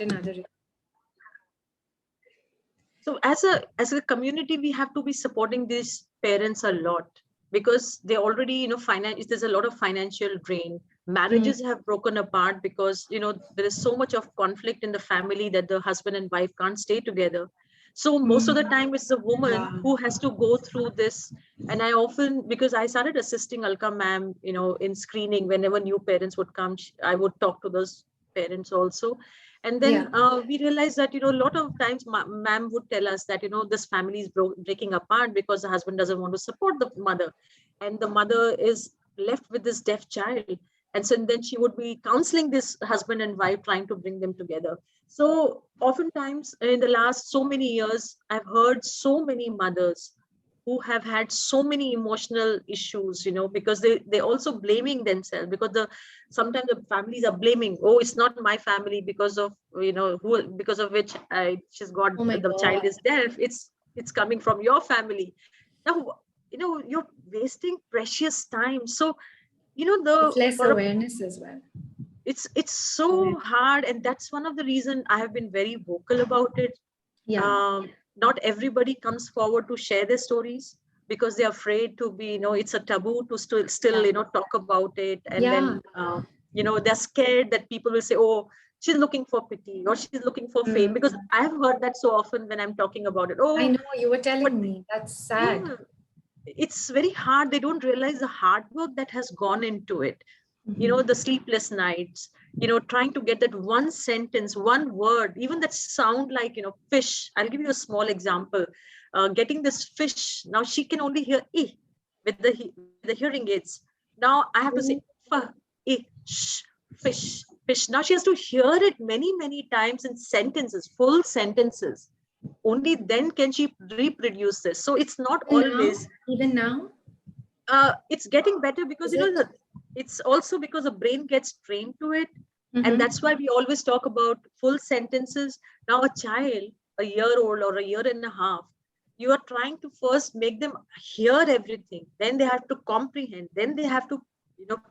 often other. So as a community, we have to be supporting these parents a lot, because they already, there's a lot of financial drain. Marriages have broken apart because, there is so much of conflict in the family that the husband and wife can't stay together. So most of the time it's the woman who has to go through this. And I often, because I started assisting Alka ma'am, in screening, whenever new parents would come, I would talk to those parents also. And then we realized that, a lot of times ma'am would tell us that, this family is breaking apart because the husband doesn't want to support the mother. And the mother is left with this deaf child. And so then she would be counseling this husband and wife, trying to bring them together. So oftentimes in the last so many years, I've heard so many mothers who have had so many emotional issues, because they're also blaming themselves, because sometimes the families are blaming, oh, it's not my family because of, because of which she's got, the child is deaf. It's coming from your family. Now, you're wasting precious time. So, it's less awareness as well. It's so hard. And that's one of the reasons I have been very vocal about it. Not everybody comes forward to share their stories, because they're afraid to be, it's a taboo to still talk about it. And then, they're scared that people will say, oh, she's looking for pity, or she's looking for fame, because I've heard that so often when I'm talking about it. Oh, I know, you were telling me. That's sad. Yeah, it's very hard. They don't realize the hard work that has gone into it. The sleepless nights, trying to get that one sentence, one word, even that sound like, fish. I'll give you a small example. Getting this fish. Now she can only hear E with the hearing aids. Now I have to say sh, fish, fish. Now she has to hear it many, many times in sentences, full sentences. Only then can she reproduce this. So it's not always. Even now? It's getting better, because it's also because the brain gets trained to it. And that's why we always talk about full sentences. Now a child, a year old or a year and a half, you are trying to first make them hear everything, then they have to comprehend, then they have to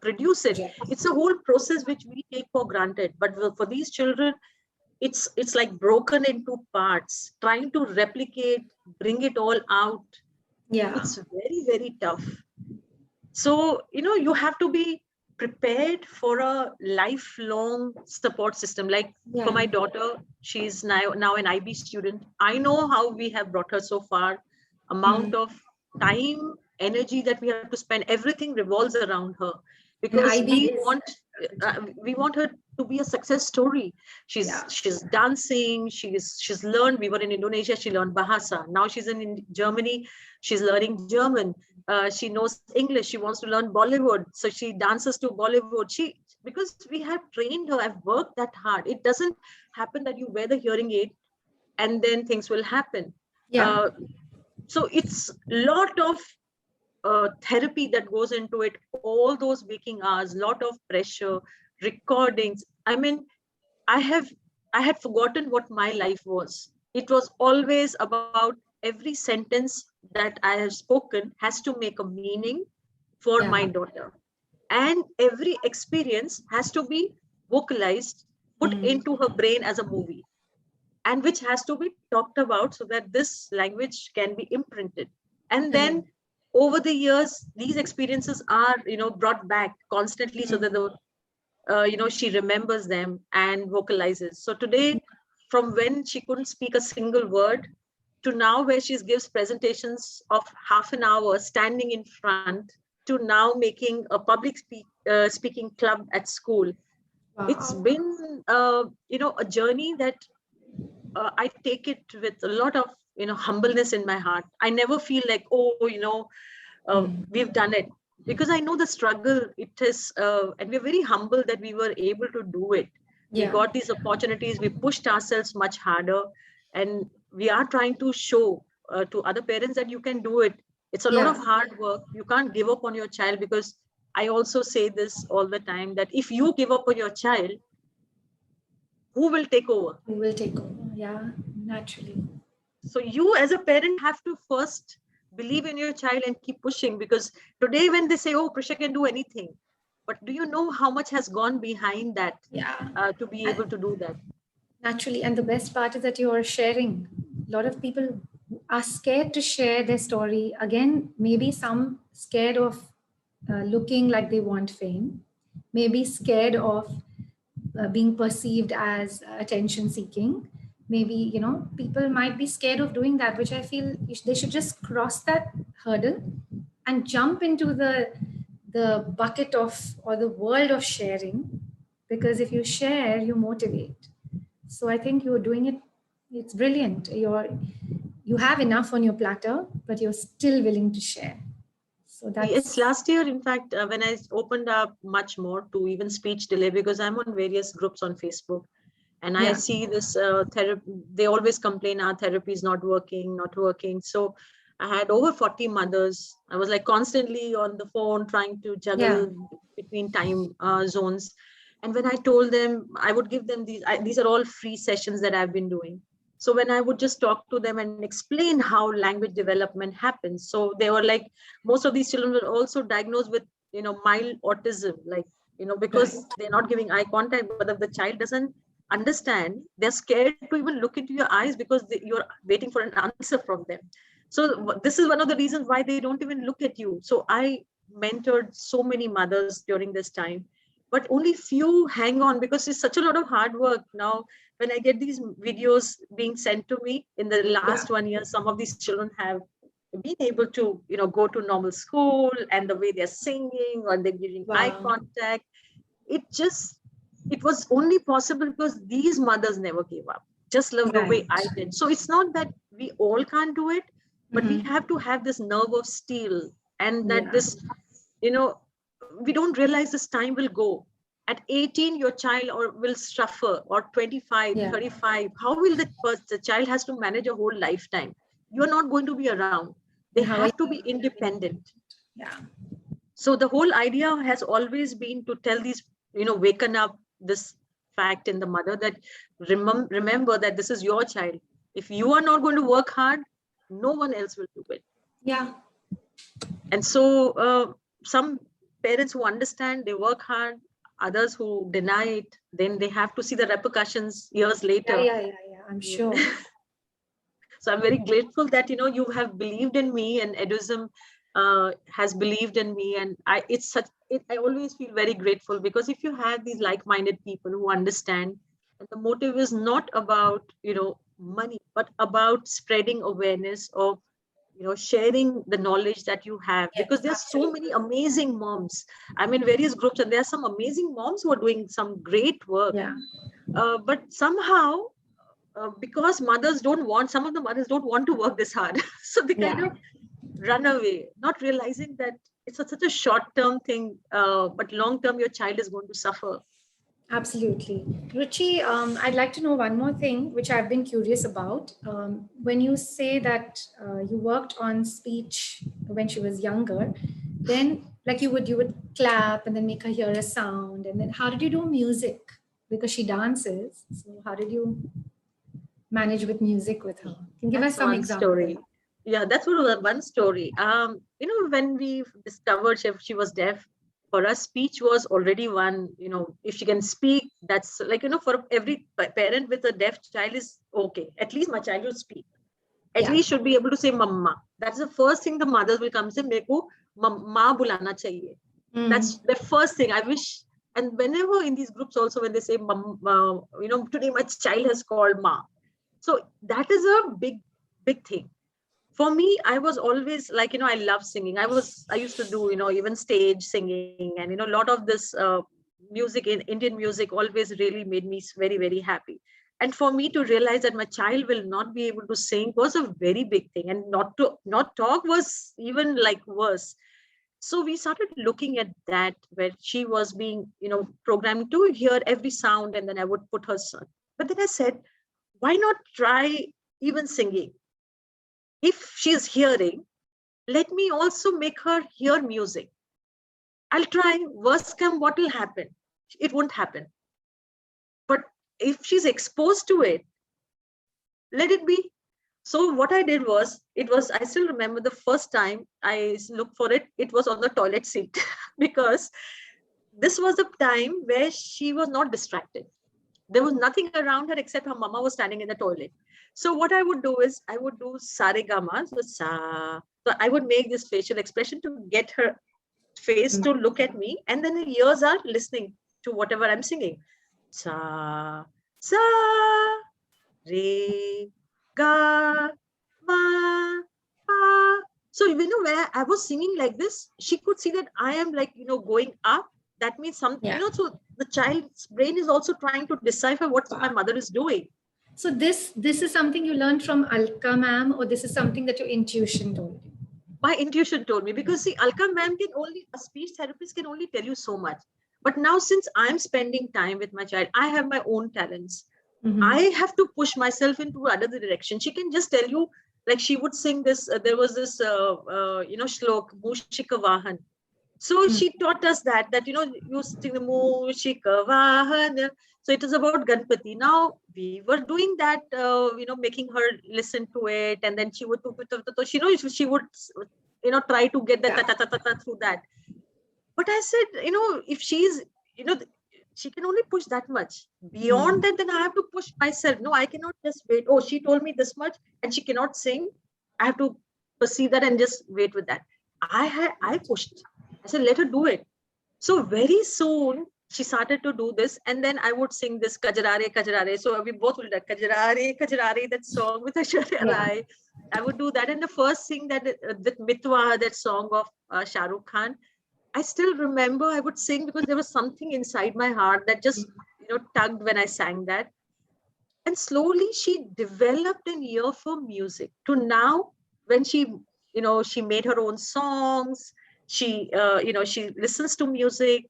produce it. It's a whole process which we take for granted, but for these children, it's like broken into parts, trying to replicate, bring it all out. It's very, very tough. So, you have to be prepared for a lifelong support system. Like for my daughter, she's now an IB student. I know how we have brought her so far. Amount of time, energy that we have to spend, everything revolves around her, because we want her to be a success story. She's dancing, she's learned. We were in Indonesia, she learned Bahasa. Now she's in Germany, she's learning German. She knows English, she wants to learn Bollywood, so she dances to Bollywood. Because we have trained her, I've worked that hard. It doesn't happen that you wear the hearing aid and then things will happen. So it's a lot of therapy that goes into it, all those waking hours, lot of pressure, recordings. I mean, I had forgotten what my life was. It was always about every sentence that I have spoken has to make a meaning for my daughter. And every experience has to be vocalized, put into her brain as a movie, and which has to be talked about so that this language can be imprinted. And then over the years, these experiences are, brought back constantly, so that she remembers them and vocalizes. So today, from when she couldn't speak a single word to now where she gives presentations of half an hour standing in front, to now making a public speaking club at school. It's been, a journey that I take it with a lot of, humbleness in my heart. I never feel like, oh, we've done it, because I know the struggle it is, and we're very humble that we were able to do it. We got these opportunities, we pushed ourselves much harder, and we are trying to show to other parents that you can do it. It's a lot of hard work. You can't give up on your child, because I also say this all the time, that if you give up on your child, who will take over? Who will take over? Yeah, naturally. So you as a parent have to first believe in your child and keep pushing, because today when they say, oh, Prisha can do anything, but do you know how much has gone behind that to be able to do that? Naturally. And the best part is that you are sharing. A lot of people are scared to share their story. Again, maybe some scared of looking like they want fame, maybe scared of being perceived as attention seeking. Maybe, people might be scared of doing that, which I feel they should just cross that hurdle and jump into the bucket of or the world of sharing, because if you share, you motivate. So I think you're doing it. It's brilliant. You have enough on your platter, but you're still willing to share. So Yes, that's last year, in fact, when I opened up much more to even speech delay, because I'm on various groups on Facebook, and I yeah, see this therapy, they always complain our therapy is not working, not working. So I had over 40 mothers. I was like constantly on the phone trying to yeah, juggle between time zones. And when I told them, I would give them these are all free sessions that I've been doing. So when I would just talk to them and explain how language development happens, so they were like, most of these children were also diagnosed with, mild autism, like, right. because they're not giving eye contact, but if the child doesn't understand, they're scared to even look into your eyes because you're waiting for an answer from them. So this is one of the reasons why they don't even look at you. So I mentored so many mothers during this time, but only few hang on because it's such a lot of hard work. Now when I get these videos being sent to me in the Yeah, last 1 year, some of these children have been able to, go to normal school, and the way they're singing or they're giving eye wow, contact, it just, it was only possible because these mothers never gave up, just love the way I right. did. So it's not that we all can't do it, but we Hmm. have to have this nerve of steel, and that Yeah, this, you know we don't realize this time will go. At 18 your child or will suffer, or 25, yeah, 35, how will the child has to manage a whole lifetime? You're not going to be around. They and how are have you to be going to be independent. independent? Yeah, So the whole idea has always been to tell these, waken up this fact in the mother that remember that this is your child. If you are not going to work hard, no one else will do it. yeah, And so some parents who understand, they work hard. Others who deny it, then they have to see the repercussions years yeah, later. yeah, yeah, yeah, I'm Yeah. sure. So I'm very grateful that you have believed in me, and Edusm has believed in me, and I always feel very grateful, because if you have these like-minded people who understand, and the motive is not about money, but about spreading awareness of sharing the knowledge that you have, because Yes, there's so many absolutely. amazing moms. I'm in various groups, and there are some amazing moms who are doing some great work, Yeah, but somehow because some of the mothers don't want to work this hard. So they kind yeah, of run away, not realizing that it's such a short term thing, but long term, your child is going to suffer. absolutely. Ruchi, I'd like to know one more thing, which I've been curious about. When you say that you worked on speech when she was younger, then like you would clap and then make her hear a sound, and then how did you do music? Because she dances, so how did you manage with music with her? Can you give us That's some one example? story. Yeah, that's one story. When we discovered she was deaf, for us, speech was already one, if she can speak, that's like, for every parent with a deaf child is okay. At least my child will speak. At Yeah. least should be able to say mama. That's the first thing the mothers will come and say, Meko ma bulana chahiye. Mm. That's the first thing I wish. And whenever in these groups also, when they say, today my child has called ma. So that is a big, big thing. For me, I was always like, I love singing. I used to do, even stage singing, and, a lot of this music in Indian music always really made me very, very happy. And for me to realize that my child will not be able to sing was a very big thing. And not talk was even like worse. So we started looking at that, where she was being, programmed to hear every sound, and then I would put her son. But then I said, why not try even singing? If she's hearing, let me also make her hear music. I'll try. Worst come, what will happen? It won't happen. But if she's exposed to it, let it be. So what I did was, I still remember the first time I looked for it, it was on the toilet seat because this was the time where she was not distracted. There was nothing around her except her mama was standing in the toilet. So what I would do is I would do Saregama. So sa. So I would make this facial expression to get her face to look at me, and then her ears are listening to whatever I'm singing. Sa, sa, re, ga, ma, pa. So, where I was singing like this, she could see that I am like, going up. That means something, so the child's brain is also trying to decipher what my mother is doing. So this is something you learned from Alka ma'am, or this is something that your intuition told you? My intuition told me, because see, Alka ma'am a speech therapist can only tell you so much. But now, since I'm spending time with my child, I have my own talents. I have to push myself into another direction. She can just tell you, like she would sing this, there was this, shlok, Mushika Vahan. So she taught us that, you sing the Mushika Vahan. So it is about Ganpati. Now we were doing that, making her listen to it. And then she would, she would, try to get the ta-ta-ta-ta through that. But I said, if she's, she can only push that much. Beyond that, then I have to push myself. No, I cannot just wait. Oh, she told me this much and she cannot sing. I have to perceive that and just wait with that. I pushed. I said, let her do it. So very soon she started to do this, and then I would sing this Kajarare, Kajarare. So we both would do that Kajarare, Kajarare, that song with Aishwarya Rai. I would do that. And the first thing that Mitwa, that song of Shah Rukh Khan, I still remember I would sing because there was something inside my heart that just, tugged when I sang that. And slowly she developed an ear for music to now when she, she made her own songs. She, she listens to music.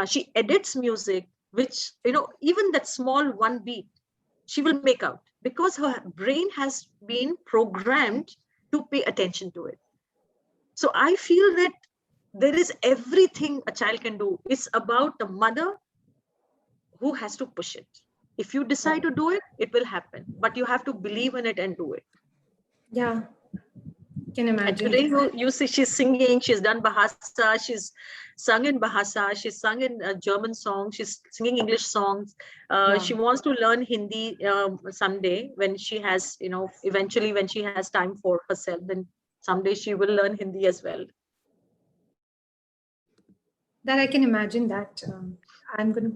She edits music, which, even that small one beat, she will make out because her brain has been programmed to pay attention to it. So I feel that there is everything a child can do. It's about the mother who has to push it. If you decide to do it, it will happen. But you have to believe in it and do it. Yeah, can imagine. And today you see she's singing, she's done Bahasa, she's sung in Bahasa, she's sung in German songs, she's singing English songs. She wants to learn Hindi someday when she has, eventually when she has time for herself, then someday she will learn Hindi as well. That I can imagine that. I'm going to